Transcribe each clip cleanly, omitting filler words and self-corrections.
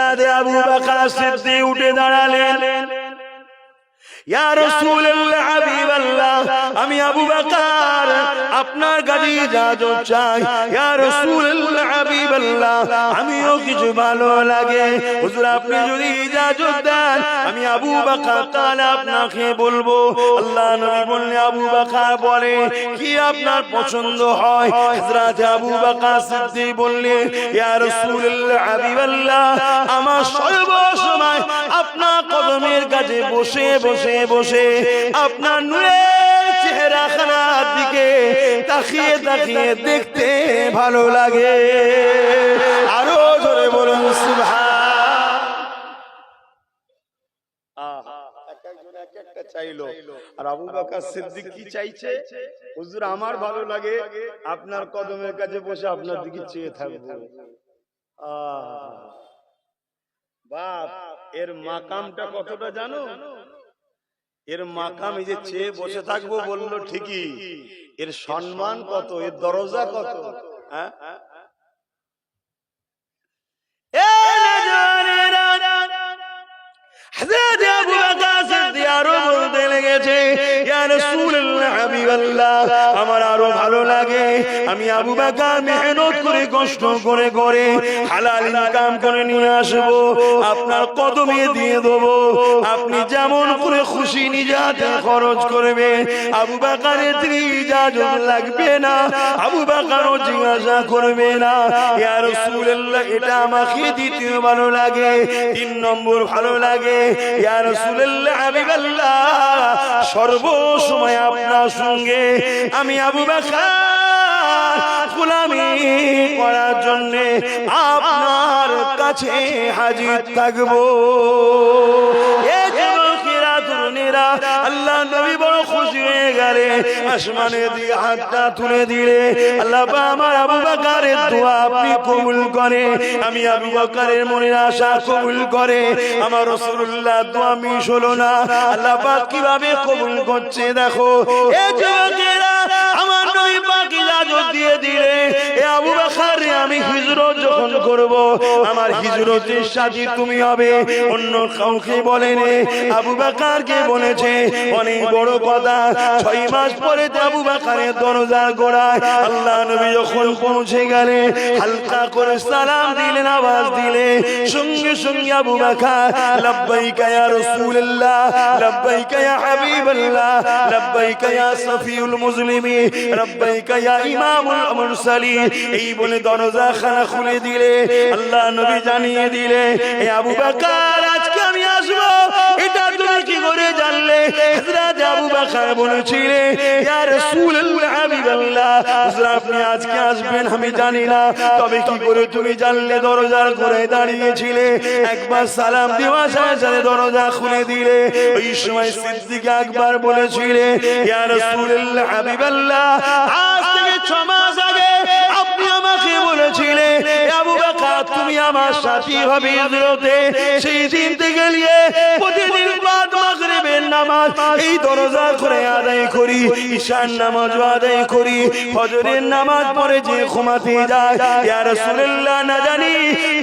হযরত আবু বকর সিদ্দিক উঠে দাঁড়ালেন। ইয়া রাসূলুল্লাহ হাবিবাল্লাহ, আমি আবু বকর আপনার কাছে ইজাজত চাই। ইয়া রাসূলুল্লাহ হাবিবাল্লাহ, আমিও কিছু ভালো লাগে, হুজুর আপনি যদি ইজাজত দেন আমি আবু বকর তাআলা আপনাকে বলবো। আল্লাহ নবী বললেন, আবু বকর বলে কি আপনার পছন্দ হয়? হযরত আবু বকর সিদ্দিক বললেন, ইয়া রাসূলুল্লাহ হাবিবাল্লাহ, আমার সর্বসময় আপনার কদমের কাছে বসে বসে বসে আপনার নূরের চেহারাখানার দিকে তাকিয়ে তাকিয়ে দেখতে ভালো লাগে। আরো জোরে বলুন সুবহান। একজন এক একটা চাইলো, আর আবু বকর সিদ্দিক কি চাইছে? হুজুর আমার ভালো লাগে আপনার কদমের কাছে বসে আপনার দিকে চেয়ে থাকবো। বাপ, এর মাকামটা কতটা জানো? এর মাকাম এই যে চেয়ে বসে থাকবো বললো ঠিকই, এর সম্মান কত, এর দরজা কত? হ্যাঁ, হযরত আবু বকর সিদ্দিক আরো বলতে লেগেছে, ইয়া রাসূলুল্লাহ হাবিবাল্লাহ, আমার আরো ভালো লাগে আমি আবু বকর মেহনত করে কষ্ট করে করে হালাল ইনকাম করে নিয়ে আসবো, আপনার কদমে দিয়ে দেবো, আপনি যেমন করে খুশি নিজাতে খরচ করবে। আবু বকরের ইজাজত লাগবে না, আবু বকরও জিজ্ঞাসা করবে না। ইয়া রাসূলুল্লাহ, এটা আমাকে দ্বিতীয় ভালো লাগে। 3 নম্বর ভালো লাগে, ইয়া রাসূলুল্লাহ হাবিবাল্লাহ, সর্বসময় আপনার সঙ্গে আমি আবু বকর গোলামি করার জন্য আপনার কাছে হাজির থাকবো। আল্লাহ নবী বড় খুশি হয়ে গেলে আসমানের দিকে হাতটা তুলে দিলে, আল্লাহ আমার আবু বকরের দোয়া আপনি কবুল করে, আমি আবু বকরের মনের আশা কবুল করে। আমার রাসূলুল্লাহ দোয়া মিস হলো না। আল্লাহ পাক কিভাবে কবুল করছে দেখো। এই যুবকেরা আমার নবী পাক ইজাজত দিয়ে দিলে, এ আবু বকর আমি হিজরত যখন করব আমার হিজরতের সাথী তুমি হবে, অন্য কাউকে বলেনি, আবু বকরকে বলেছে। অনেক বড় কথা। 6 মাস পরে আবু বকরের দরজার গোড়ায় আল্লাহ নবী যখন পৌঁছে গেলে হালকা করে সালাম দিলেন, আওয়াজ দিলে সঙ্গে সঙ্গে আবু বকর লব্বাইকা ইয়া রাসূলুল্লাহ, লব্বাইকা ইয়া হাবিবাল্লাহ, লব্বাইকা ইয়া সফিউল মুসলিমিন, লব্বাইকা ইয়া ইমামুল মুরসালিন, এই বলে দরজা খানা খুলে দিলে। আল্লাহ নবী জানিয়ে দিলে, এ আবু বকর আজকে আমি আসবো, এটা তুমি কি করে জানলে? হযরত আবু বকর বলেছিলেন, ইয়া রাসূলুল্লাহ হাবিবাল্লাহ, হুজুর আপনি আজকে আসবেন আমি জানি না, তবে কি করে তুমি জানলে? দরজার করে দাঁড়িয়েছিলে, একবার সালাম দেওয়া সাথে দরজা খুলে দিলে। ওই সময় সিদ্দিক আকবর বলেছিলেন, ইয়া রাসূলুল্লাহ হাবিবাল্লাহ, আজ থেকে 6 মাস আগে আপনি আমাকে বলেছিলেন, আবু বকর তুমি আমার সাথী হবে হিজরতে। সেই দিন থেকে নিয়ে প্রতিদিন বাদ মাগরিবের নামাজ এই দরজা করে আদায় করি, ঈশার নামাজ আদায় করি, ফজরের নামাজ পড়ে যে ঘুমাতে যায়। ইয়া রাসূলুল্লাহ, না জানি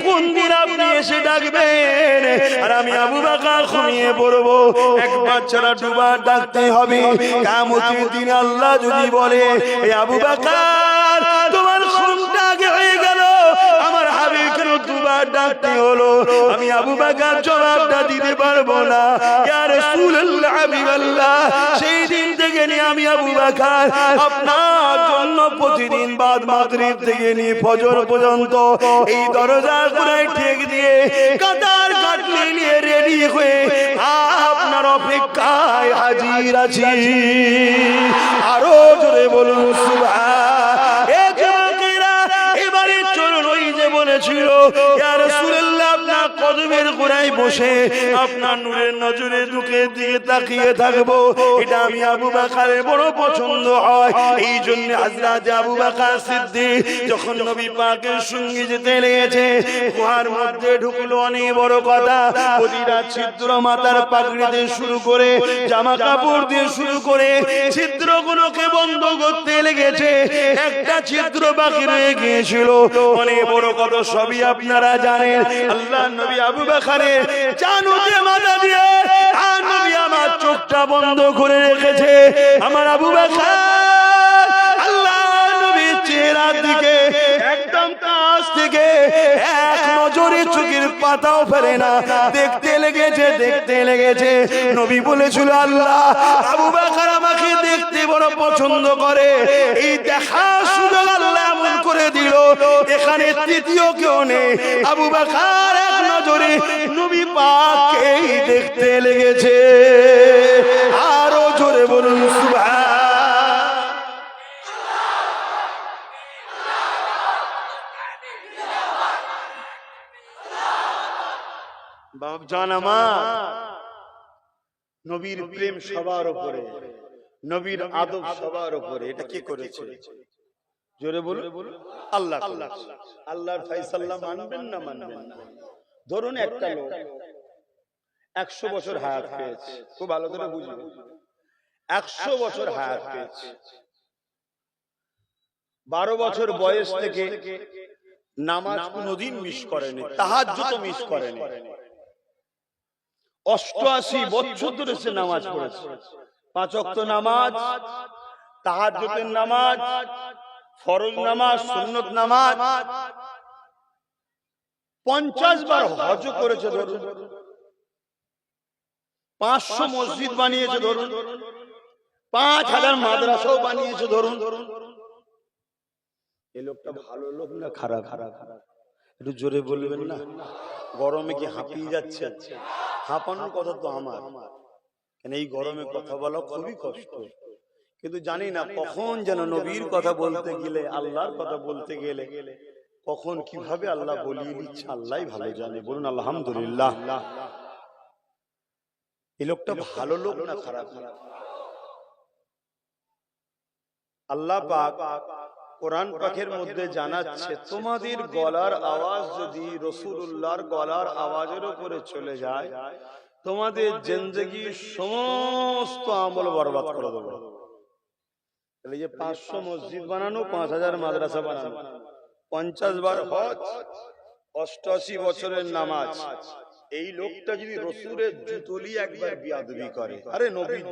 কোন দিন আপনি এসে ডাকবেন আর আমি আবু বকর ঘুমিয়ে পড়বো। একবার ছাড়া দুবার ডাকতে হবে। কিয়ামতের দিন আল্লাহ যদি বলে, এ আবু বকর তোমার ঘুমটা আগে হয়ে গেল, আমার হাবিবকে দুবার ডাকতে হলো, আমি আবু বকর জবাবটা দিতে পারবো না। ইয়া রাসূলুল্লাহ হাবিবাল্লাহ, সেই দিন থেকে নিয়ে আমি আবু বকর আপনার জন্য প্রতিদিন বাদ মাগরিব থেকে নিয়ে ফজর পর্যন্ত এই দরজার গোড়ায় ঠেক দিয়ে কাতার কাটলে নিয়ে রেডি হয়ে আপনার অপেক্ষায় হাজির আছি। আরো জোরে বলুন সুবহান। এ যুবকেরা এবারে চলুন, ওই যে বলেছিল ইয়া রাসূলুল্লাহ আপনার কদমে স্বর্গের গোড়ায় বসে আপনার নূরের নজরে দুঃখের দিকে তাকিয়ে থাকবো, এটা আমি আবু বকরের বড় পছন্দ হয়। এই জন্য হযরত আবু বকর সিদ্দিক যখন নবী পাকের সঙ্গে যেতে লেগেছে, গুহার মধ্যে ঢুকলো, অনেক বড় কথা, প্রতিটা ছিদ্র মাথার পাগড়ি দিয়ে শুরু করে জামা কাপড় দিয়ে শুরু করে ছিদ্রগুলোকে বন্ধ করতে লেগেছে। একটা ছিদ্র বাকি রয়ে গিয়েছিল, অনেক বড় কথা, সবই আপনারা জানেন। আল্লাহ নবী আবু বকরের জানুতে মাথা দিয়ে আর নবী আমার চোখটা বন্ধ করে রেখেছে। আমার আবু বকর আল্লাহ নবীর চেহারার দিকে একদম কাছ থেকে এক নজরে চোখের পাতাও ফেলে না, দেখতে লেগেছে। নবী বলেছিল, আল্লাহ আবু বকর আমাকে দেখতে বড় পছন্দ করে, এই দেখার সুযোগ আল্লাহ এমন করে দিল, এখানে তৃতীয় কেউ নেই। আবু বকর এক নজরে নবী পাককে দেখতে লেগেছে। আরো জোরে বলুন সুবহান। বাপ জান আমার, নবীর প্রেম সবার উপরে, নবীর আদব সবার উপরে, এটা কে করেছে? জোরে বলুন। আল্লাহ। আল্লাহর ফয়সালা মানবেন না মানবেন না? ধরুন একটা লোক 100 বছর হায়াত পেয়েছে, খুব ভালো করে বুঝবেন, 100 বছর হায়াত পেয়েছে, 12 বছর বয়স থেকে নামাজ কোনদিন মিস করেনি, তাহাজ্জুদ মিস করেনি, 88 বছর ধরে সে নামাজ পড়েছে, 5 ওয়াক্ত নামাজ, তাহাজ্জুদের নামাজ, ফরজ নামাজ, সুন্নত নামাজ, 50 বার হজ করেছে ধরুন, 500 মসজিদ বানিয়েছে ধরুন, 5000 মাদ্রাসাও বানিয়েছে ধরুন। এই লোকটা ভালো লোক না খারাপ? একটু জোরে বলবেন না? গরমে কি হাঁপিয়ে যাচ্ছে? হাঁপানোর কথা তো আমার, কেন এই গরমে কথা বলা খুবই কষ্ট, কিন্তু জানি না কখন যেন নবীর কথা বলতে গেলে, আল্লাহর কথা বলতে গেলে কখন কিভাবে আল্লাহ বলিয়ে দিচ্ছে আল্লাহই ভালো জানে। বলুন আলহামদুলিল্লাহ। এই লোকটা ভালো লোক না খারাপ? আল্লাহ পাক কোরআন পাকের মধ্যে জানাচ্ছে, তোমাদের গলার আওয়াজ যদি রাসূলুল্লাহর গলার আওয়াজের উপরে চলে যায়, তোমাদের জিন্দেগীর সমস্ত আমল বরবাদ করে দেবে। তাহলে যে 500 মসজিদ বানানো, 5000 মাদ্রাসা বানানো, 50 বার হজ, 88 বছরের নামাজ, এই লোকটা যদি রসুলের জুতোলি একবার বিয়াদবি করে, আরে নবীর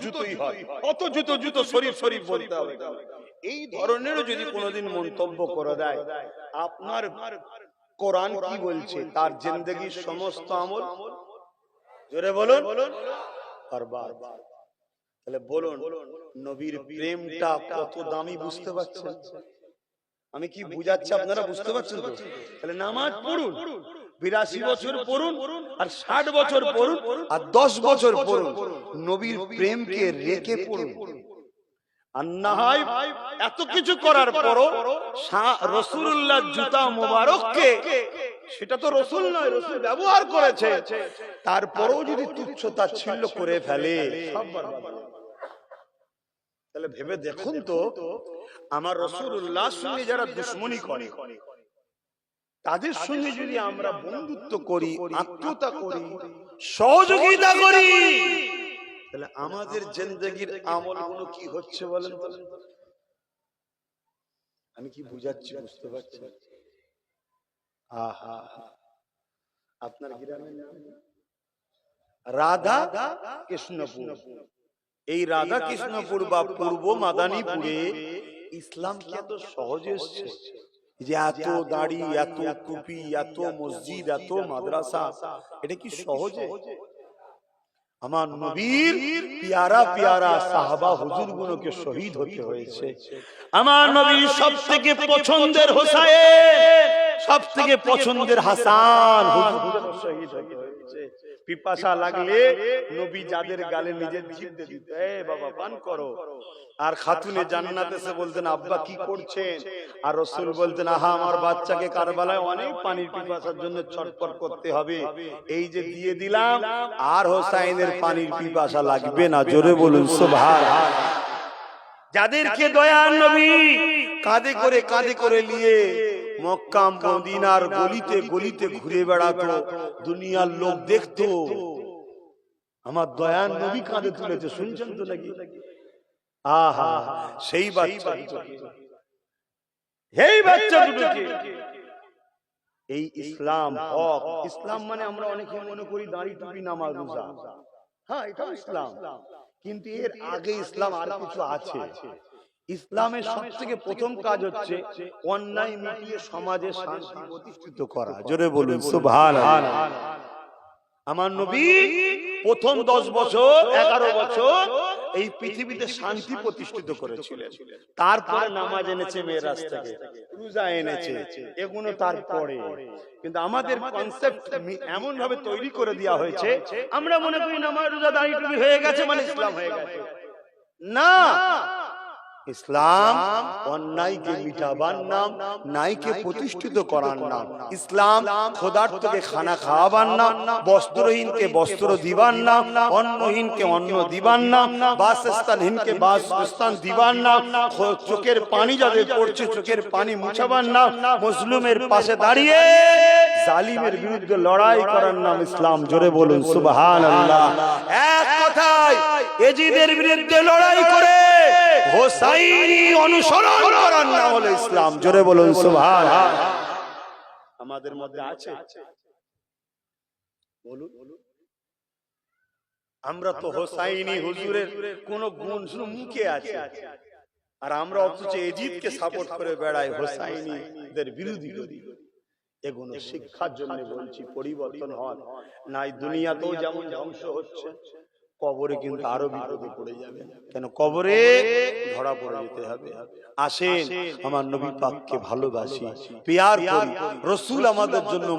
জুতোই হয়, অত জুতো শরীফ বলতে হবে, এই ধরনের যদি কোনোদিন মন্তব্য করে দেয়, আপনার কোরআন কি বলছে? তার জিন্দেগীর সমস্ত আমল, জোরে বলুন, বরবাদ। তাহলে বলুন, নবীর প্রেমটা কত দামি বুঝতে পারছেন? আমি কি বুঝাচ্ছি আপনারা বুঝতে পারছেন তো? তাহলে নামাজ পড়ুন, 82 বছর পড়ুন, আর 60 বছর পড়ুন, আর 10 বছর পড়ুন, নবীর প্রেমকে রেখে পড়ুন। আর না হয় এত কিছু করার পরও রাসূলুল্লাহর জুতা মোবারককে, সেটা তো রাসূল নয়, রাসূল ব্যবহার করেছে, তারপরেও যদি তুচ্ছ তাচ্ছিল্য করে ফেলে, সব বরবাদ। তাহলে ভেবে দেখুন তো, আমার রাসূলুল্লাহর সঙ্গে যারা দুশমনি করে, তাদের সঙ্গে যদি আমরা বন্ধুত্ব করি, আত্মীয়তা করি, সহযোগিতা করি, তাহলে আমাদের জিন্দেগীর আমলগুলো কি হচ্ছে বলেন তো? আমি কি বুঝাচ্ছি বুঝতে পারছেন? আহা, আপনার গ্রামের নাম রাধা কৃষ্ণপুর। এই রাধা কৃষ্ণপুর বা পূর্ব মাদানীপুরে ইসলাম কি এত সহজে এসছে? যে এত দাড়ি, এত টুপি, এত মসজিদ, এত মাদ্রাসা, এটা কি সহজে? আমার নবীর পিয়ারা পিয়ারা সাহাবা হুজুরগুলোকে শহীদ হতে হয়েছে। আমার নবীর সবথেকে পছন্দের হোসাইন, সবথেকে পছন্দের হাসান হুজুর শহীদ হতে হয়েছে। পিপাসা লাগলে নবী যাদের গালে নিজের জিভ দিয়ে দিত, এ বাবা পান করো। আর খাতুনে জান্নাত এসে বলতেন আব্বা কি করছেন, আর রাসূল বলতেন আহা আমার বাচ্চাকে কারবালায় অনেক পানির পিপাসার জন্য ছটফট করতে হবে, এই যে দিয়ে দিলাম আর হোসাইনের পানির পিপাসা লাগবে না। জোরে বলুন সুবহানাল্লাহ। যাদেরকে দয়ার নবী কাঁধে করে নিয়ে মক্কা মদিনার গলিতে গলিতে ঘুরে বেড়াতো, দুনিয়ার লোক দেখতো আমার দয়ার নবী কাঁধে তুলেছে, শুনছেন তো নাকি? আহা সেই বাচ্চা দুটোকে এই ইসলাম হক। ইসলাম মানে আমরা অনেকে মনে করি দাড়ি টুপি নামাজ রোজা, হ্যাঁ এটা ইসলাম, কিন্তু এর আগে ইসলাম আর কিছু আছে। ইসলামের সবথেকে প্রথম কাজ হচ্ছে অন্যায় মিটিয়ে সমাজে শান্তি প্রতিষ্ঠিত করা। জোরে বলুন সুবহানাল্লাহ। আমার নবী প্রথম 10 বছর 11 বছর এই পৃথিবীতে শান্তি প্রতিষ্ঠিত করেছিলেন। তারপরে নামাজ এনেছে মেরাজ থেকে, রোজা এনেছে, এগুলো তারপরে। কিন্তু আমাদের কনসেপ্ট এমন ভাবে তৈরি করে দেওয়া হয়েছে, আমরা মনে করি নামাজ রোজা দাড়ি টুপি হয়ে গেছে মানে ইসলাম হয়ে গেছে। না, ইসলাম অন্যায়কে মিটাবার নাম, ন্যায়কে প্রতিষ্ঠিত করার নাম। ইসলাম ক্ষুধার্তকে খানা খাওয়াবার নাম, বস্ত্রহীনকে বস্ত্র দিবার নাম, অন্নহীনকে অন্ন দিবার নাম, বাসস্থানহীনকে বাসস্থান দিবার নাম, চোখের পানি যাদের পড়ছে চোখের পানি মুছাবার নাম, মুসলিমের পাশে দাঁড়িয়ে জালিমের বিরুদ্ধে লড়াই করার নাম ইসলাম। জোরে বলুন সুবহানাল্লাহ। এক কথায় এজিদের বিরুদ্ধে লড়াই করে হোসাইনি অনুসরণ করার নাম হলো ইসলাম। জোরে বলুন সুবহানাল্লাহ। আমাদের মধ্যে আছে? বলুন। আমরা তো হোসাইনি হুজুরের কোন গুণ শুধু মুখে আছে, আর আমরা অথচ এজিদকে সাপোর্ট করে বেড়াই, হোসাইনিদের বিরোধী করি। এগুলো শিক্ষার জন্য বলছি, পরিবর্তন হন নাই। দুনিয়াতেও যেমন ধ্বংস হচ্ছে, কবরে কিন্তু আরো বিপদে পড়ে যাবে, কেন কবরে ধরা পড়ে যেতে হবে। আসেন আমার নবী পাককে ভালোবাসি, পিয়ার করি, রাসূল আমাদের জন্য